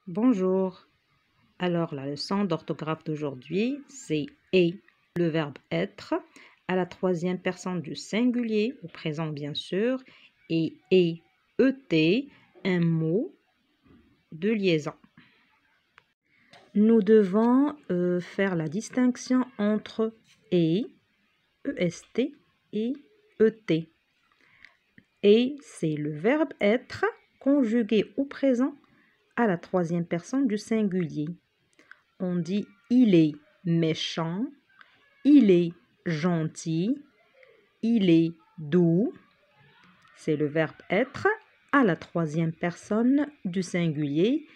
Bonjour. Alors, la leçon d'orthographe d'aujourd'hui, c'est est, le verbe être, à la troisième personne du singulier, au présent bien sûr, et est, un mot de liaison. Nous devons faire la distinction entre est, est, et et. Et c'est le verbe être conjugué au présent à la troisième personne du singulier. On dit il est méchant, il est gentil, il est doux. C'est le verbe être à la troisième personne du singulier.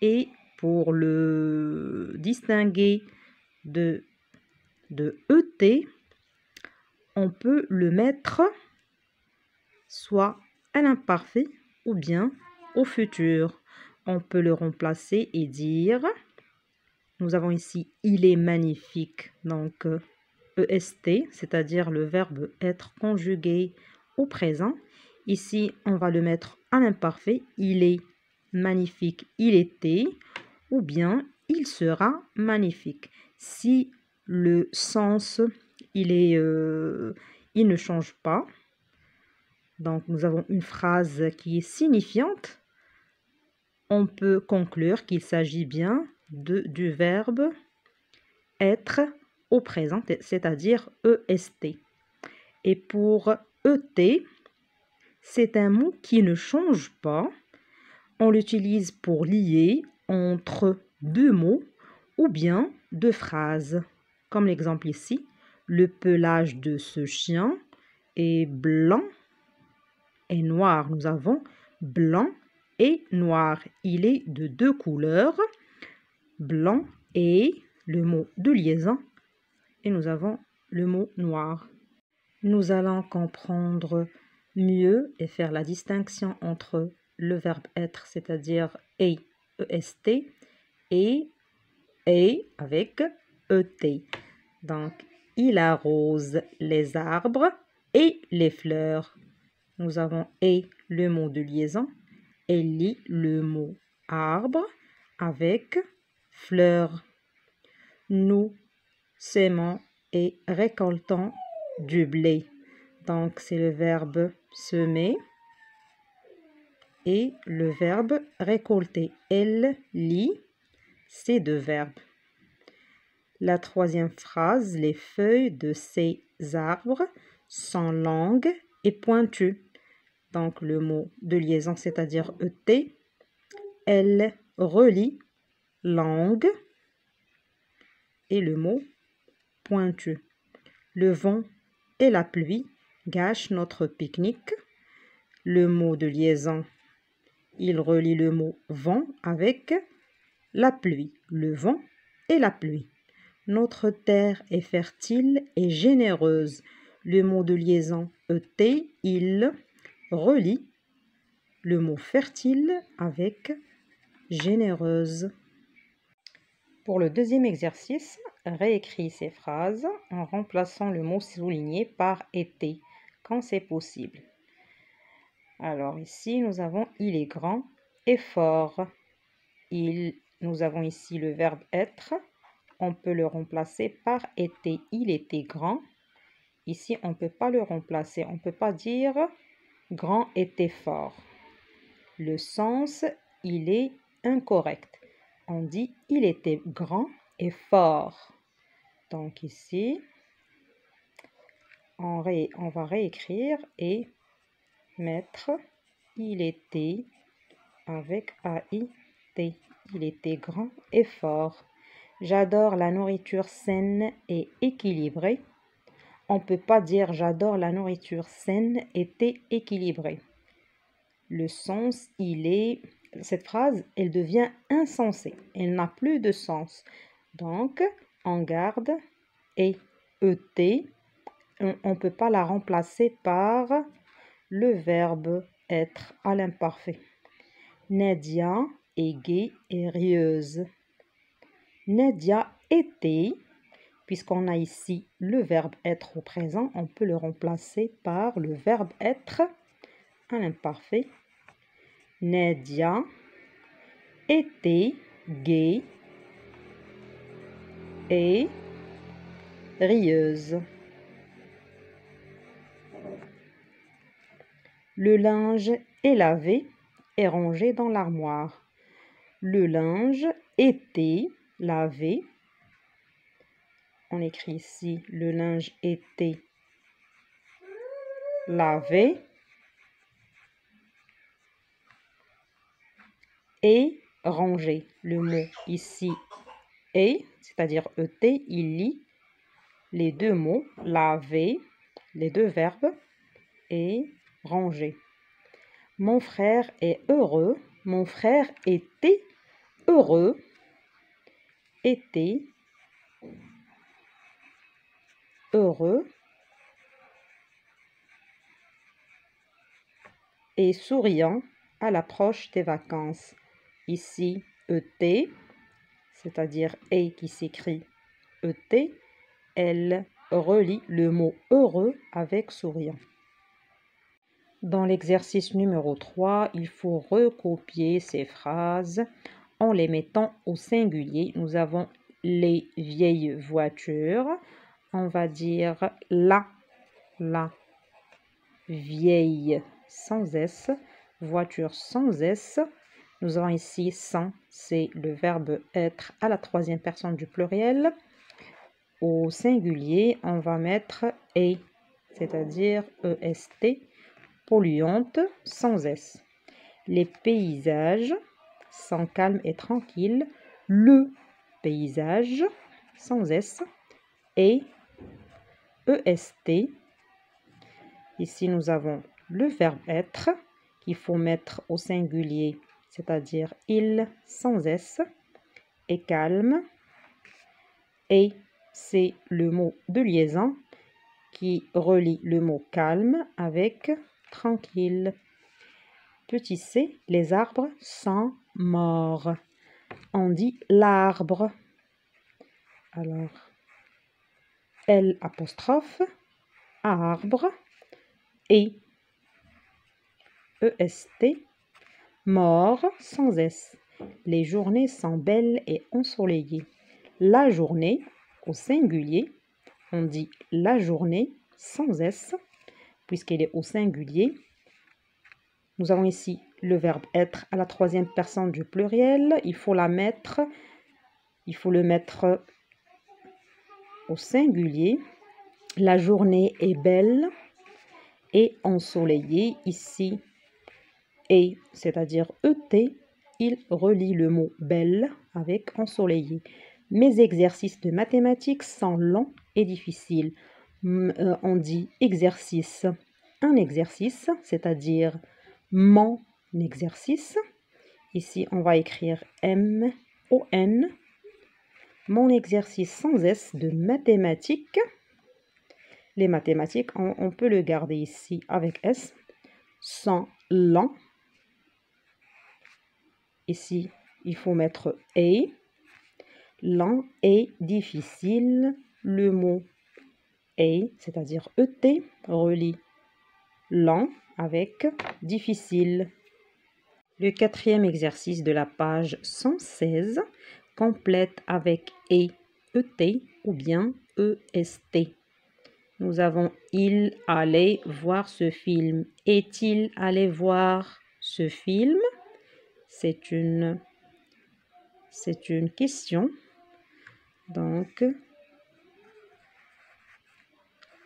Et pour le distinguer de et, on peut le mettre soit à l'imparfait ou bien au futur. On peut le remplacer et dire, nous avons ici il est magnifique, donc EST, c'est-à-dire le verbe être conjugué au présent. Ici, on va le mettre à l'imparfait, il est magnifique, il était, ou bien il sera magnifique. Si le sens, il ne change pas, donc nous avons une phrase qui est signifiante, on peut conclure qu'il s'agit bien du verbe être au présent, c'est-à-dire EST. Et pour ET, c'est un mot qui ne change pas. On l'utilise pour lier entre deux mots ou bien deux phrases. Comme l'exemple ici, le pelage de ce chien est blanc et noir. Nous avons blanc et noir. Il est de deux couleurs, blanc et le mot de liaison, et nous avons le mot noir. Nous allons comprendre mieux et faire la distinction entre le verbe être, c'est-à-dire est, est, et avec et. Donc, il arrose les arbres et les fleurs. Nous avons est, le mot de liaison, et lit le mot arbre avec fleurs. Nous sémons et récoltons du blé. Donc, c'est le verbe semer et le verbe récolter. Elle lit ces deux verbes. La troisième phrase, les feuilles de ces arbres sont longues et pointues. Donc, le mot de liaison, c'est-à-dire ET, elle relie langue et le mot pointu. Le vent et la pluie gâchent notre pique-nique. Le mot de liaison, il relie le mot vent avec la pluie, le vent et la pluie. Notre terre est fertile et généreuse. Le mot de liaison ET, il relie le mot fertile avec généreuse. Pour le deuxième exercice, réécris ces phrases en remplaçant le mot souligné par été, quand c'est possible. Alors ici, nous avons il est grand et fort. Nous avons ici le verbe être. On peut le remplacer par était. Il était grand. Ici, on ne peut pas le remplacer. On ne peut pas dire grand était fort. Le sens, il est incorrect. On dit il était grand et fort. Donc ici, on va réécrire et mettre il était avec A-I-T. Il était grand et fort. J'adore la nourriture saine et équilibrée. On ne peut pas dire j'adore la nourriture saine et équilibrée. Le sens, cette phrase, elle devient insensée. Elle n'a plus de sens. Donc, on garde et on ne peut pas la remplacer par le verbe être à l'imparfait. Nadia est gaie et rieuse. Nadia était, puisqu'on a ici le verbe être au présent, on peut le remplacer par le verbe être à l'imparfait. Nadia était gaie et rieuse. Le linge est lavé et rangé dans l'armoire. Le linge était lavé. On écrit ici, le linge était lavé et rangé. Le mot ici est, c'est-à-dire ET, il lie les deux mots, laver, les deux verbes, et ranger. Mon frère est heureux. Mon frère était heureux. Était heureux. Et souriant à l'approche des vacances. Ici, ET, c'est-à-dire et qui s'écrit ET, elle relie le mot heureux avec souriant. Dans l'exercice numéro 3, il faut recopier ces phrases en les mettant au singulier. Nous avons les vieilles voitures. On va dire la vieille sans S, voiture sans S. Nous avons ici sans, c'est le verbe être à la troisième personne du pluriel. Au singulier, on va mettre et, c'est-à-dire EST, polluante sans S. Les paysages sont calmes et tranquilles. Le paysage sans S et EST. Ici, nous avons le verbe être qu'il faut mettre au singulier, c'est-à-dire il sans S, et calme. Et c'est le mot de liaison qui relie le mot calme avec tranquille. Petit c, les arbres sont morts. On dit l'arbre. Alors, L apostrophe, arbre, et EST, mort sans S. Les journées sont belles et ensoleillées. La journée, au singulier, on dit la journée sans S, puisqu'elle est au singulier. Nous avons ici le verbe être à la troisième personne du pluriel. Il faut le mettre au singulier. La journée est belle et ensoleillée. Ici, et, c'est-à-dire ET, il relie le mot belle avec ensoleillé. Mes exercices de mathématiques sont longs et difficiles. On dit exercice, un exercice, c'est-à-dire mon exercice. Ici, on va écrire M-O-N. Mon exercice sans S de mathématiques. Les mathématiques, on peut le garder ici avec S. Sont lents. Ici, il faut mettre et. Lent et difficile. Le mot et, c'est-à-dire ET, relie lent avec difficile. Le quatrième exercice de la page 116 complète avec et, ET ou bien EST. Nous avons il allait voir ce film. Est-il allé voir ce film? C'est une question. Donc,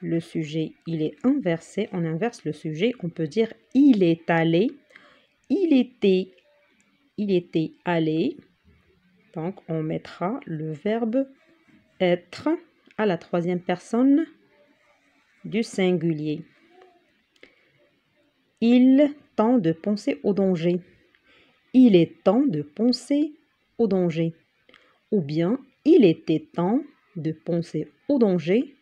le sujet, il est inversé. On inverse le sujet. On peut dire il est allé. Il était allé. Donc, on mettra le verbe être à la troisième personne du singulier. Il tend de penser au danger. Il est temps de penser au danger. Ou bien, il était temps de penser au danger.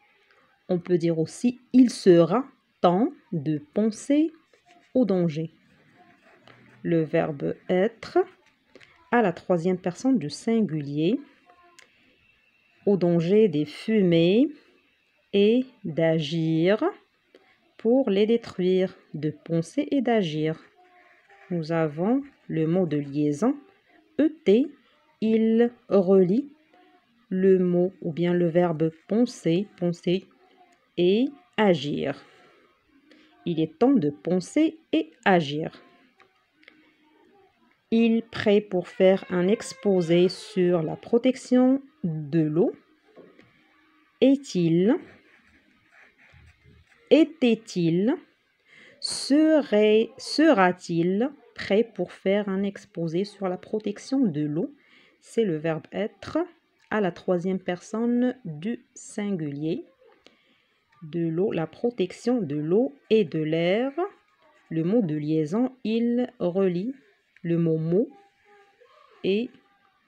On peut dire aussi, il sera temps de penser au danger. Le verbe être à la troisième personne du singulier. Au danger des fumées et d'agir pour les détruire, de penser et d'agir. Nous avons le mot de liaison ET, il relie le mot ou bien le verbe penser, penser et agir. Il est temps de penser et agir. Il est prêt pour faire un exposé sur la protection de l'eau. Est-il? Était-il? Sera-t-il prêt pour faire un exposé sur la protection de l'eau? C'est le verbe être à la troisième personne du singulier. De l'eau, la protection de l'eau et de l'air. Le mot de liaison, il relie le mot et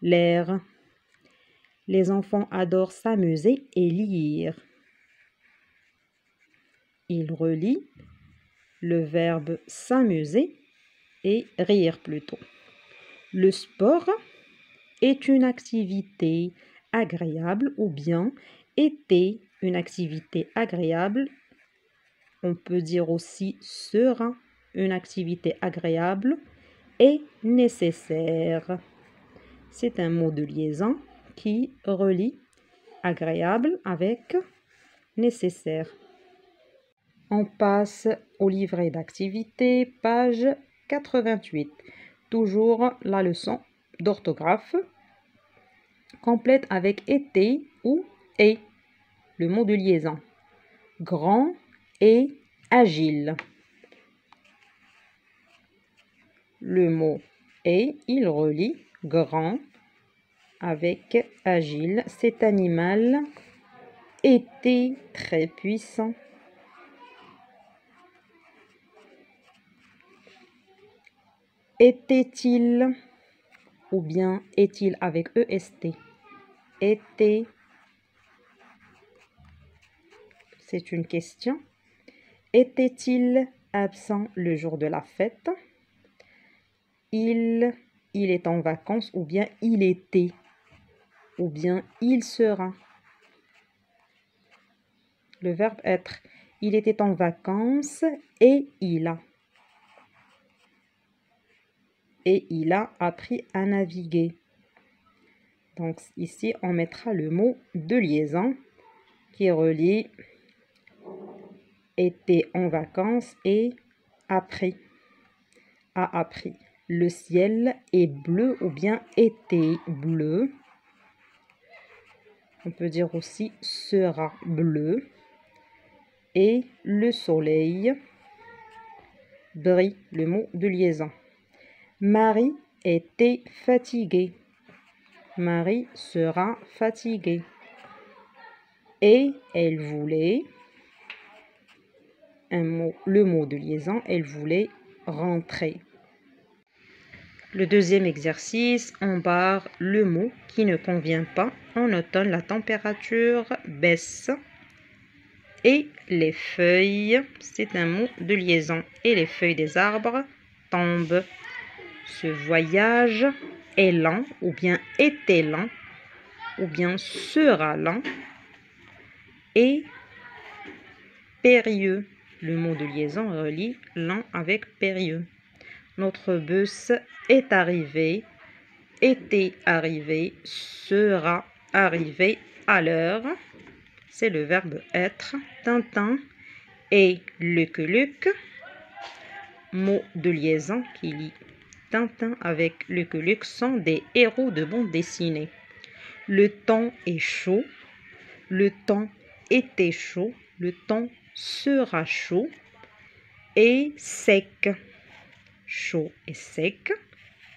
l'air. Les enfants adorent s'amuser et lire. Il relie le verbe s'amuser et rire plutôt. Le sport est une activité agréable ou bien était une activité agréable. On peut dire aussi sera une activité agréable et nécessaire. C'est un mot de liaison qui relie agréable avec nécessaire. On passe au livret d'activité, page 88. Toujours la leçon d'orthographe complète avec été ou est, le mot de liaison. Grand et agile. Le mot est, il relie grand avec agile. Cet animal était très puissant. Était-il ou bien est-il avec EST? Était, c'est une question. Était-il absent le jour de la fête? Il est en vacances ou bien il était ou bien il sera. Le verbe être. Il était en vacances et il a. Et il a appris à naviguer. Donc ici, on mettra le mot de liaison qui relie était en vacances et appris. A appris. Le ciel est bleu ou bien était bleu. On peut dire aussi sera bleu. Et le soleil brille, le mot de liaison. Marie était fatiguée. Marie sera fatiguée. Et elle voulait, le mot de liaison, elle voulait rentrer. Le deuxième exercice, on barre le mot qui ne convient pas. En automne, la température baisse. Et les feuilles, c'est un mot de liaison. Et les feuilles des arbres tombent. Ce voyage est lent, ou bien était lent, ou bien sera lent. Et périlleux. Le mot de liaison relie lent avec périlleux. Notre bus est arrivé, était arrivé, sera arrivé à l'heure. C'est le verbe être. Tintin et Lucky Luke. Mot de liaison qui lie Tintin avec Lucky Luke sont des héros de bande dessinée. Le temps est chaud. Le temps était chaud. Le temps sera chaud. Et sec. Chaud et sec.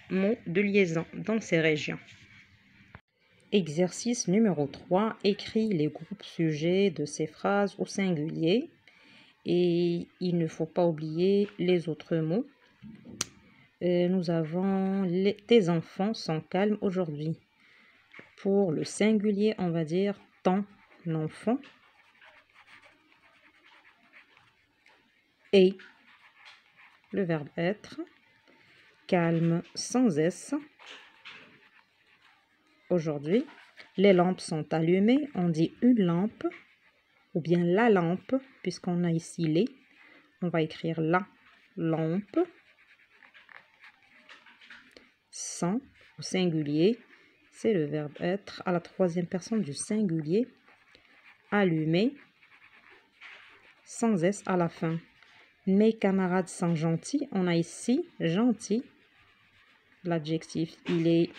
Mot de liaison dans ces régions. Exercice numéro 3. Écris les groupes sujets de ces phrases au singulier. Et il ne faut pas oublier les autres mots. Nous avons tes enfants sont calmes aujourd'hui. Pour le singulier, on va dire ton enfant. Et le verbe être. Calme sans S. Aujourd'hui, les lampes sont allumées. On dit une lampe ou bien la lampe puisqu'on a ici les. On va écrire la lampe. Sans au singulier, c'est le verbe être à la troisième personne du singulier. Allumer, sans S à la fin. Mes camarades sont gentils. On a ici gentil. L'adjectif, il est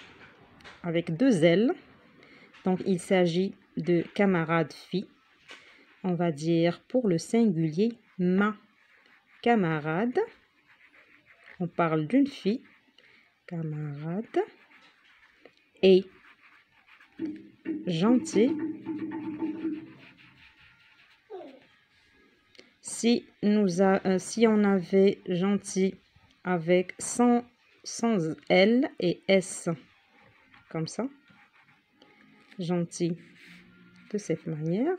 avec deux L. Donc, il s'agit de camarade fille. On va dire pour le singulier, ma camarade. On parle d'une fille. Camarade. Et gentil. Si on avait gentil avec sans L et S, comme ça, gentil de cette manière,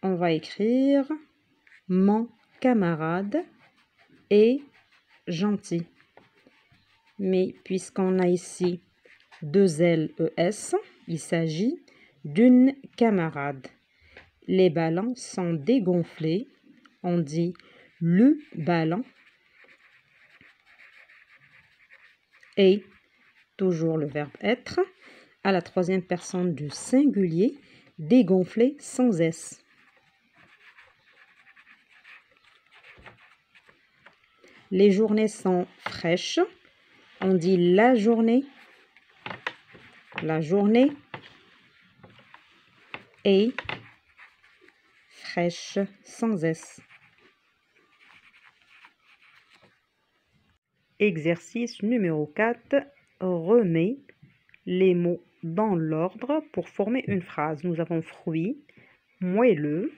on va écrire mon camarade est gentil. Mais puisqu'on a ici deux L et S, il s'agit d'une camarade. Les ballons sont dégonflés. On dit le ballon. Et toujours le verbe être à la troisième personne du singulier, dégonflé sans S. Les journées sont fraîches. On dit la journée est fraîche sans S. Exercice numéro 4. Remets les mots dans l'ordre pour former une phrase. Nous avons fruit, moelleux,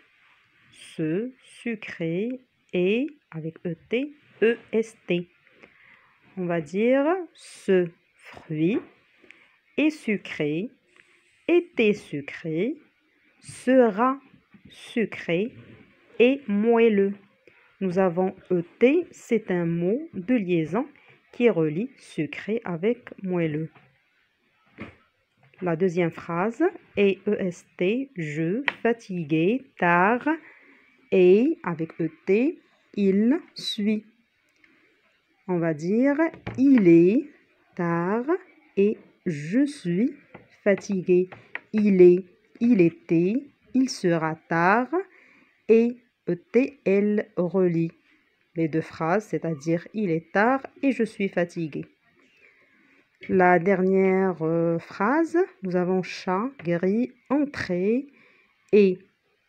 ce, sucré et avec ET, EST. On va dire ce fruit est sucré, était sucré, sera sucré et moelleux. Nous avons ET, c'est un mot de liaison qui relie sucré avec moelleux. La deuxième phrase est EST, je, fatigué, tard, et avec ET, il suit. On va dire il est tard et je suis fatigué. Il est, il était, il sera tard et ET, elle relie les deux phrases, c'est-à-dire il est tard et je suis fatigué. La dernière phrase, nous avons chat, gris, entrée et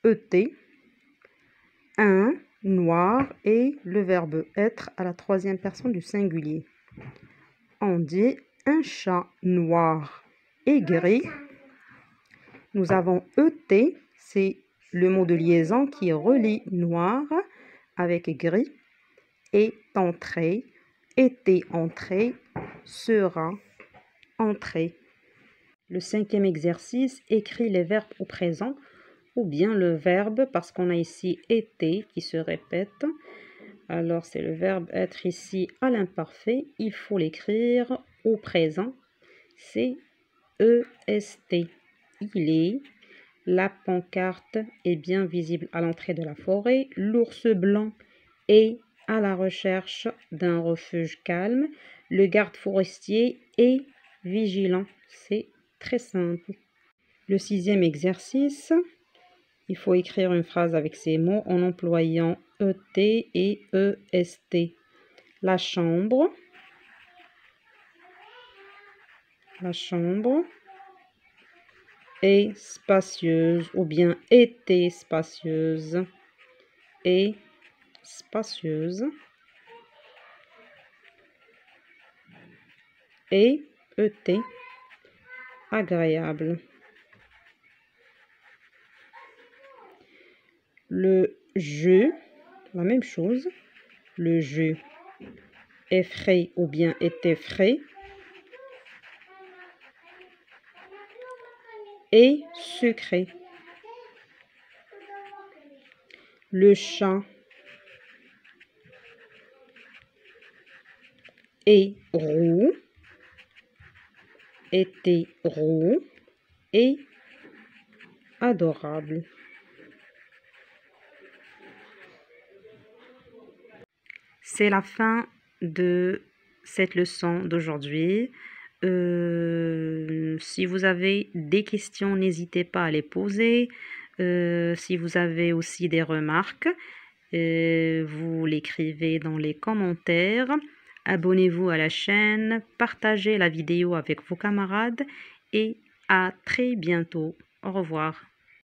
ET, un, noir et le verbe être à la troisième personne du singulier. On dit un chat noir et gris. Nous avons ET, c'est le mot de liaison qui relie noir avec gris et entrée, était entrée, sera entrée. Le cinquième exercice, écrit les verbes au présent ou bien le verbe, parce qu'on a ici été qui se répète. Alors, c'est le verbe être ici à l'imparfait. Il faut l'écrire au présent. C'est EST. Il est. La pancarte est bien visible à l'entrée de la forêt. L'ours blanc est à la recherche d'un refuge calme. Le garde forestier est vigilant. C'est très simple. Le sixième exercice, il faut écrire une phrase avec ces mots en employant ET et EST. La chambre est spacieuse ou bien était spacieuse et spacieuse et ET agréable. Le jeu, la même chose. Le jeu est frais ou bien était frais et sucré. Le chat est roux, était roux et adorable. C'est la fin de cette leçon d'aujourd'hui. Si vous avez des questions, n'hésitez pas à les poser. Si vous avez aussi des remarques, vous l'écrivez dans les commentaires. Abonnez-vous à la chaîne, partagez la vidéo avec vos camarades et à très bientôt. Au revoir.